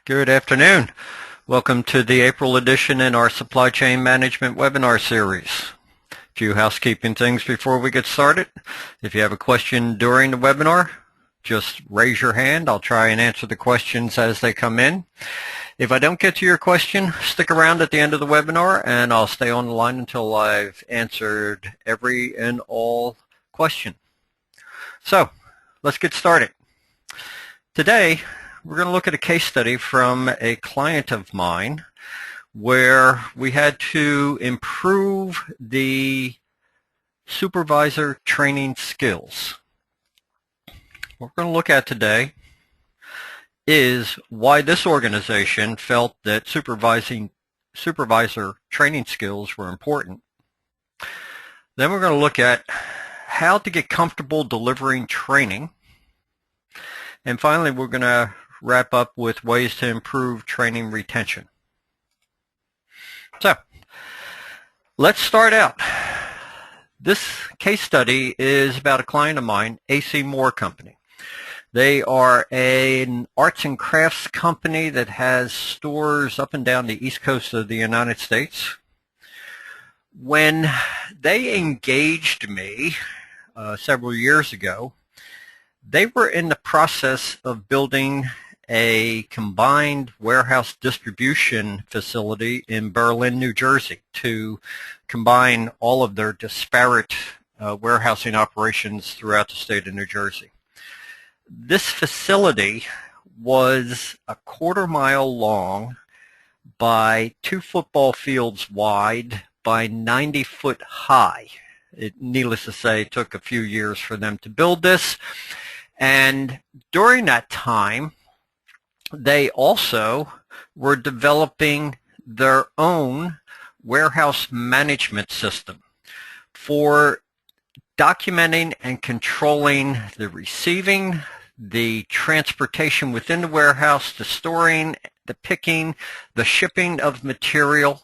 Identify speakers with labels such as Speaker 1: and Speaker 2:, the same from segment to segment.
Speaker 1: Good afternoon. Welcome to the April edition in our Supply Chain Management webinar series. A few housekeeping things before we get started. If you have a question during the webinar, just raise your hand. I'll try and answer the questions as they come in. If I don't get to your question, stick around at the end of the webinar and I'll stay on the line until I've answered every and all question. So, let's get started. Today, we're going to look at a case study from a client of mine where we had to improve the supervisor training skills. What we're going to look at today is why this organization felt that supervisor training skills were important. Then we're going to look at how to get comfortable delivering training. And finally, we're going to wrap up with ways to improve training retention. So, let's start out. This case study is about a client of mine, AC Moore Company. They are an arts and crafts company that has stores up and down the East Coast of the United States. When they engaged me several years ago, they were in the process of building a combined warehouse distribution facility in Berlin, New Jersey, to combine all of their disparate warehousing operations throughout the state of New Jersey. This facility was a quarter-mile long by 2 football fields wide by 90 foot high. Needless to say, it took a few years for them to build this. And during that time, they also were developing their own warehouse management system for documenting and controlling the receiving, the transportation within the warehouse, the storing, the picking, the shipping of material,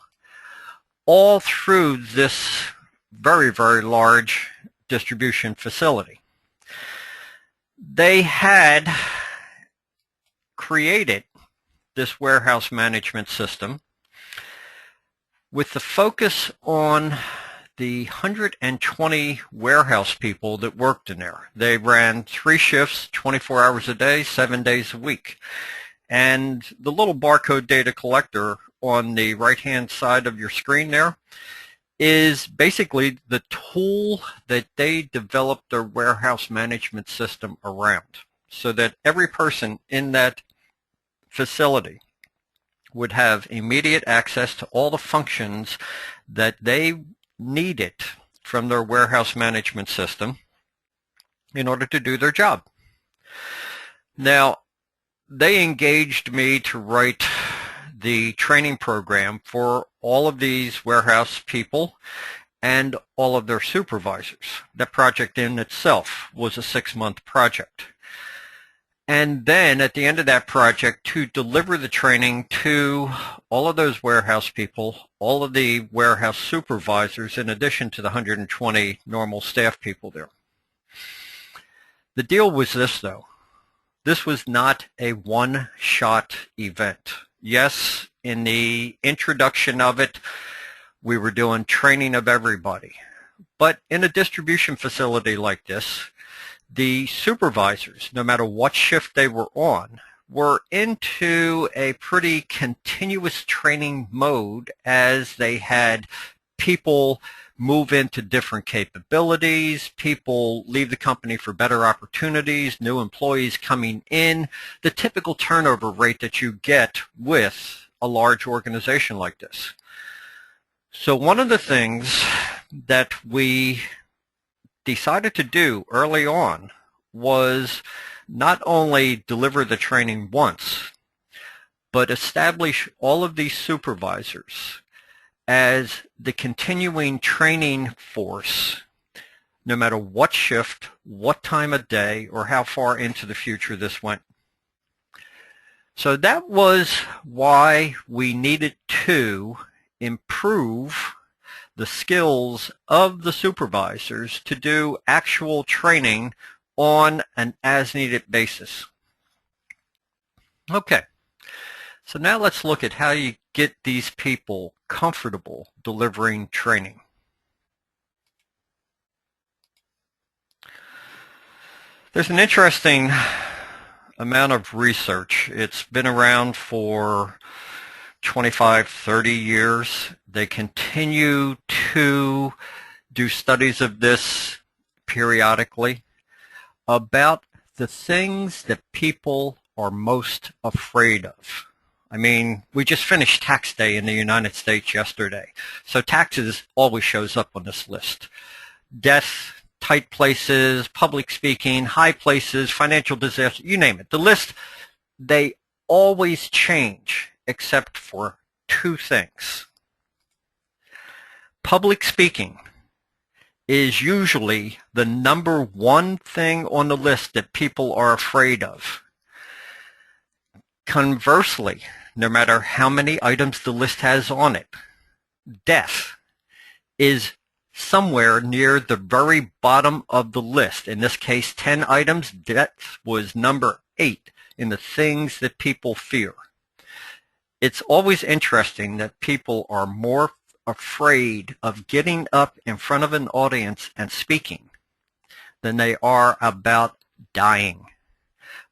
Speaker 1: all through this very, very large distribution facility. They had created this warehouse management system with the focus on the 120 warehouse people that worked in there. They ran 3 shifts, 24 hours a day, 7 days a week. And the little barcode data collector on the right-hand side of your screen there is basically the tool that they developed their warehouse management system around, so that every person in that facility would have immediate access to all the functions that they needed from their warehouse management system in order to do their job. Now, they engaged me to write the training program for all of these warehouse people and all of their supervisors. That project in itself was a 6-month project. And then at the end of that project, to deliver the training to all of those warehouse people, all of the warehouse supervisors, in addition to the 120 normal staff people there. The deal was this, though. This was not a one-shot event. Yes, in the introduction of it, we were doing training of everybody. But in a distribution facility like this, the supervisors, no matter what shift they were on, were into a pretty continuous training mode as they had people move into different capabilities, people leave the company for better opportunities, new employees coming in, the typical turnover rate that you get with a large organization like this. So one of the things that we decided to do early on was not only deliver the training once, but establish all of these supervisors as the continuing training force, no matter what shift, what time of day, or how far into the future this went. So that was why we needed to improve the skills of the supervisors to do actual training on an as-needed basis. Okay, So now let's look at how you get these people comfortable delivering training. There's an interesting amount of research. It's been around for 25, 30 years. They continue to do studies of this periodically about the things that people are most afraid of. I mean, we just finished tax day in the United States yesterday. So taxes always shows up on this list. Death, tight places, public speaking, high places, financial disaster, you name it. The list, they always change except for two things. Public speaking is usually the number one thing on the list that people are afraid of. Conversely, no matter how many items the list has on it, death is somewhere near the very bottom of the list. In this case, 10 items, death was number 8 in the things that people fear. It's always interesting that people are more afraid of getting up in front of an audience and speaking than they are about dying.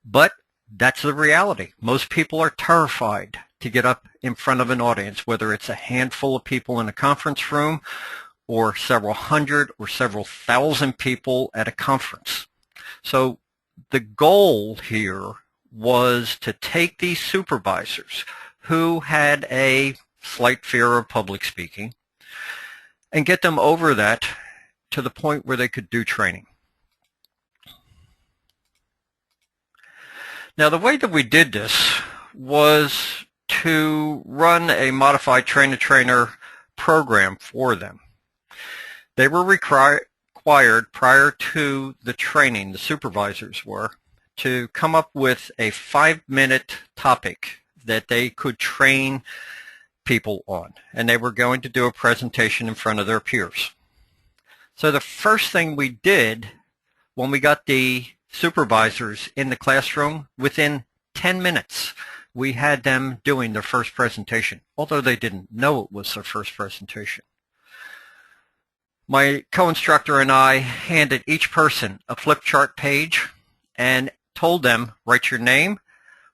Speaker 1: But that's the reality. Most people are terrified to get up in front of an audience, whether it's a handful of people in a conference room or several hundred or several thousand people at a conference. So the goal here was to take these supervisors who had a slight fear of public speaking and get them over that to the point where they could do training. Now, the way that we did this was to run a modified train-the-trainer program for them. They were required prior to the training, the supervisors were, to come up with a 5-minute topic that they could train people on. And they were going to do a presentation in front of their peers. So the first thing we did when we got the supervisors in the classroom, within 10 minutes, we had them doing their first presentation, although they didn't know it was their first presentation. My co-instructor and I handed each person a flip chart page and told them, write your name,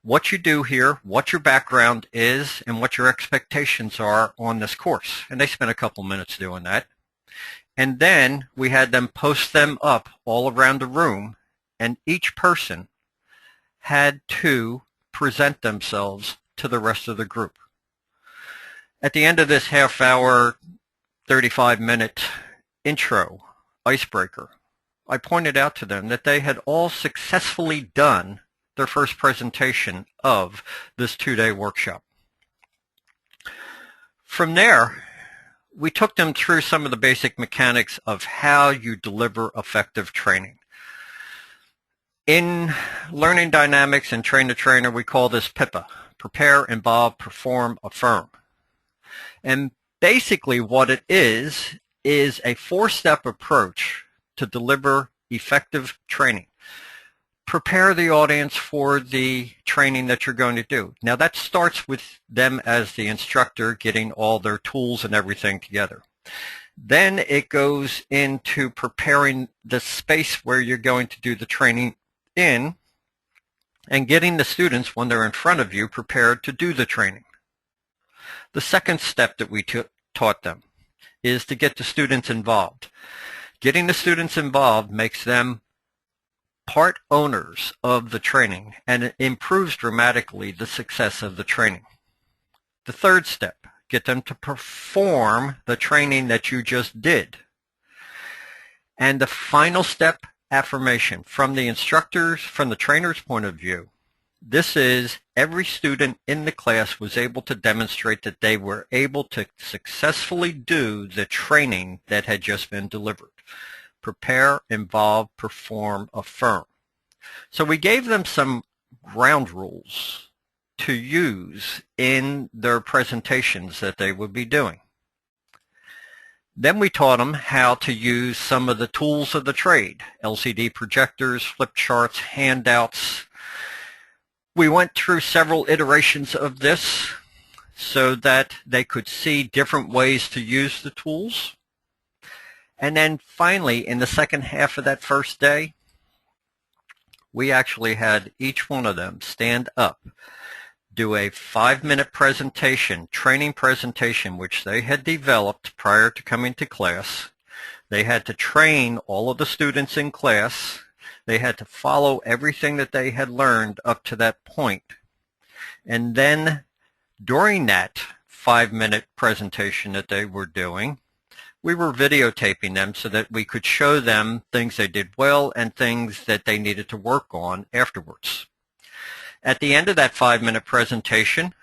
Speaker 1: what you do here, what your background is, and what your expectations are on this course. And they spent a couple minutes doing that. And then we had them post them up all around the room, and each person had to present themselves to the rest of the group. At the end of this half-hour, 35-minute intro, icebreaker, I pointed out to them that they had all successfully done their first presentation of this 2-day workshop. From there, we took them through some of the basic mechanics of how you deliver effective training. In learning dynamics and train-the-trainer, we call this PIPA, prepare, involve, perform, affirm. And basically what it is a 4-step approach to deliver effective training. Prepare the audience for the training that you're going to do. Now that starts with them as the instructor getting all their tools and everything together. Then it goes into preparing the space where you're going to do the training in and getting the students, when they're in front of you, prepared to do the training. The second step that we taught them is to get the students involved. Getting the students involved makes them part owners of the training, and it improves dramatically the success of the training. The third step, get them to perform the training that you just did. And the final step, affirmation. From the instructors, from the trainer's point of view, this is every student in the class was able to demonstrate that they were able to successfully do the training that had just been delivered. Prepare, involve, perform, affirm. So we gave them some ground rules to use in their presentations that they would be doing. Then we taught them how to use some of the tools of the trade, LCD projectors, flip charts, handouts. We went through several iterations of this so that they could see different ways to use the tools. And then finally, in the second half of that first day, we actually had each one of them stand up, do a 5-minute presentation, training presentation, which they had developed prior to coming to class. They had to train all of the students in class. They had to follow everything that they had learned up to that point. And then during that 5-minute presentation that they were doing, we were videotaping them so that we could show them things they did well and things that they needed to work on afterwards. At the end of that 5-minute presentation,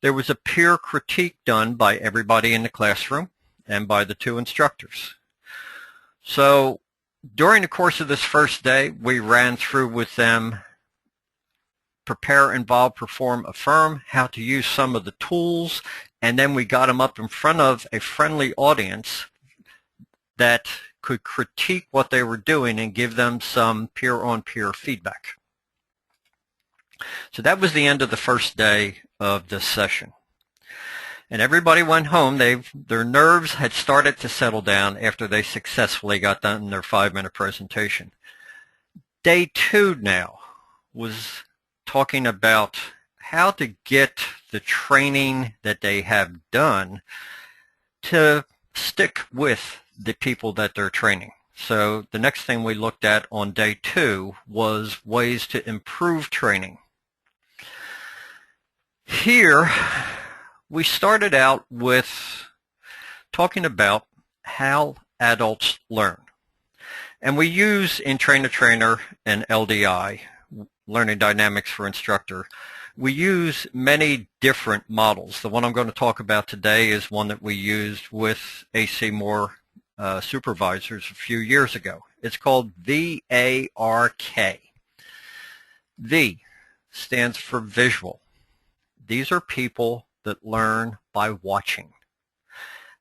Speaker 1: there was a peer critique done by everybody in the classroom and by the 2 instructors. So during the course of this first day, we ran through with them prepare, involve, perform, affirm, how to use some of the tools, and then we got them up in front of a friendly audience that could critique what they were doing and give them some peer-on-peer feedback. So that was the end of the first day of this session. And everybody went home. Their nerves had started to settle down after they successfully got done their 5-minute presentation. Day 2 now was talking about how to get the training that they have done to stick with the people that they're training. So the next thing we looked at on day 2 was ways to improve training. Here, we started out with talking about how adults learn. And we use in Train-the-Trainer and LDI, Learning Dynamics for Instructor, we use many different models. The one I'm going to talk about today is one that we used with AC Moore supervisors a few years ago. It's called VARK. V stands for visual. These are people that learn by watching.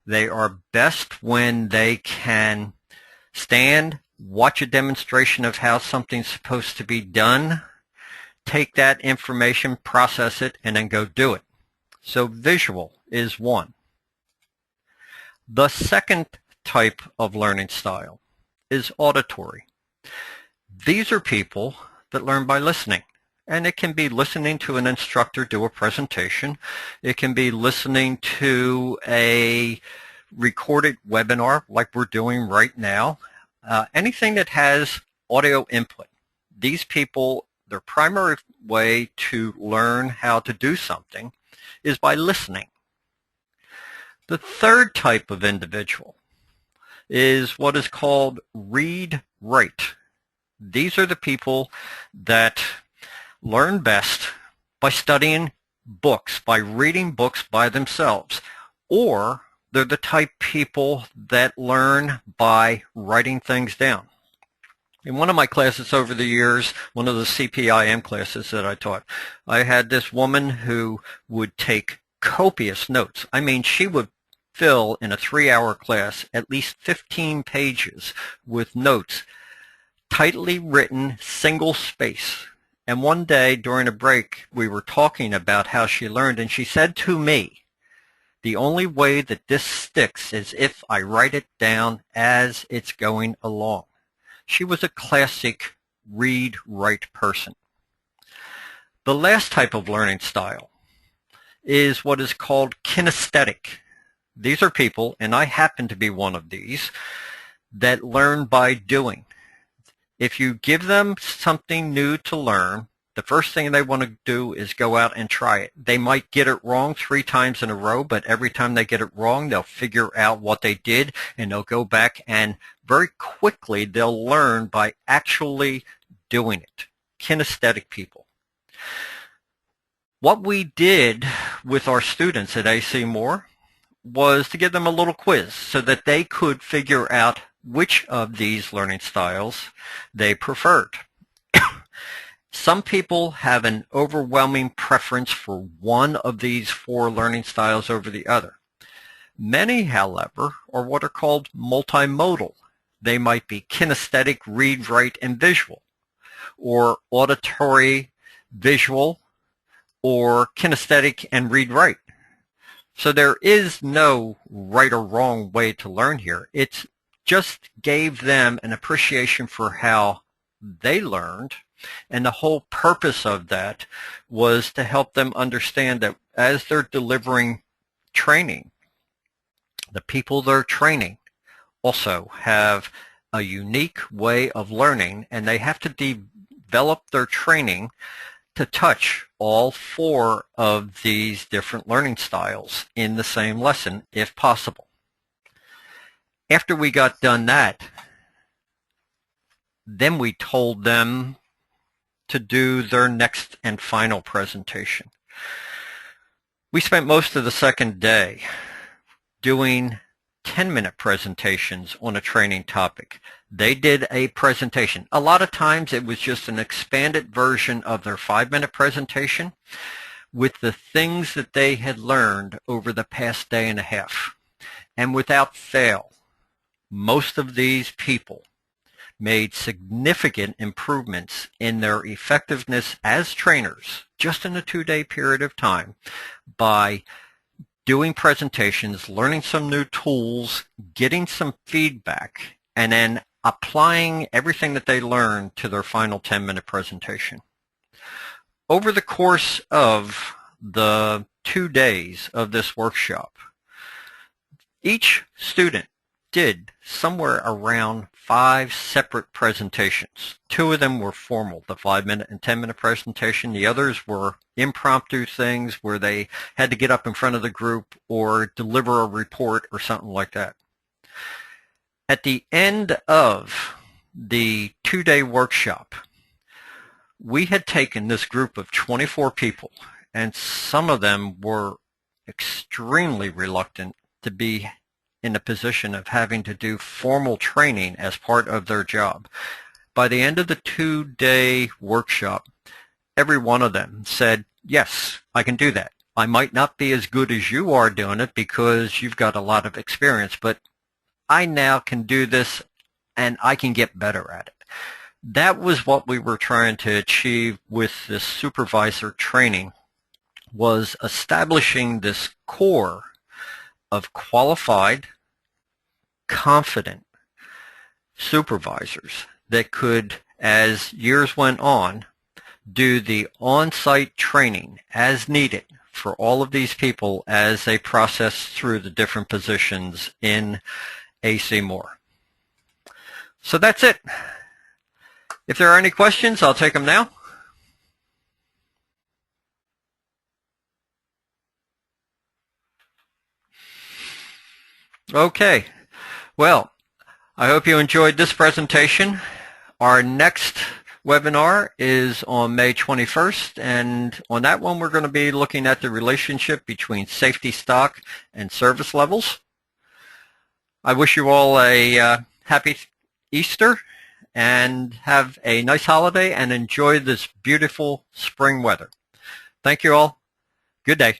Speaker 1: They are best when they can stand, watch a demonstration of how something's supposed to be done, take that information, process it, and then go do it. So visual is one. The second type of learning style is auditory. These are people that learn by listening. And it can be listening to an instructor do a presentation. It can be listening to a recorded webinar like we're doing right now. Anything that has audio input. These people, their primary way to learn how to do something is by listening. The third type of individual is what is called read-write. These are the people that learn best by studying books, by reading books by themselves, or they're the type people that learn by writing things down. In one of my classes over the years, one of the CPIM classes that I taught, I had this woman who would take copious notes. I mean, she would fill in a 3-hour class at least 15 pages with notes, tightly written, single space. And one day during a break, we were talking about how she learned, and she said to me, the only way that this sticks is if I write it down as it's going along. She was a classic read-write person. The last type of learning style is what is called kinesthetic. These are people, and I happen to be one of these, that learn by doing. If you give them something new to learn, the first thing they want to do is go out and try it. They might get it wrong 3 times in a row, but every time they get it wrong, they'll figure out what they did, and they'll go back and very quickly they'll learn by actually doing it. Kinesthetic people. What we did with our students at AC Moore was to give them a little quiz so that they could figure out which of these learning styles they preferred. Some people have an overwhelming preference for one of these 4 learning styles over the other. Many, however, are what are called multimodal. They might be kinesthetic, read, write, and visual, or auditory, visual, or kinesthetic and read-write. So there is no right or wrong way to learn here. It just gave them an appreciation for how they learned, and the whole purpose of that was to help them understand that as they're delivering training, the people they're training also have a unique way of learning, and they have to develop their training to touch all 4 of these different learning styles in the same lesson if possible. After we got done that, then we told them to do their next and final presentation. We spent most of the second day doing 10-minute presentations on a training topic. They did a presentation. A lot of times it was just an expanded version of their 5-minute presentation with the things that they had learned over the past day and a half. And without fail, most of these people made significant improvements in their effectiveness as trainers just in a 2-day period of time by doing presentations, learning some new tools, getting some feedback, and then applying everything that they learned to their final 10-minute presentation. Over the course of the 2 days of this workshop, each student did somewhere around 5 separate presentations. 2 of them were formal, the 5-minute and 10-minute presentation. The others were impromptu things where they had to get up in front of the group or deliver a report or something like that. At the end of the 2-day workshop, we had taken this group of 24 people, and some of them were extremely reluctant to be in a position of having to do formal training as part of their job. By the end of the 2-day workshop, every one of them said, yes, I can do that. I might not be as good as you are doing it because you've got a lot of experience, but I now can do this and I can get better at it. That was what we were trying to achieve with this supervisor training, was establishing this core of qualified, confident supervisors that could, as years went on, do the on-site training as needed for all of these people as they process through the different positions in AC Moore. So that's it. If there are any questions, I'll take them now. Okay. Well, I hope you enjoyed this presentation. Our next webinar is on May 21st, and on that one we're going to be looking at the relationship between safety stock and service levels. I wish you all a happy Easter and have a nice holiday and enjoy this beautiful spring weather. Thank you all. Good day.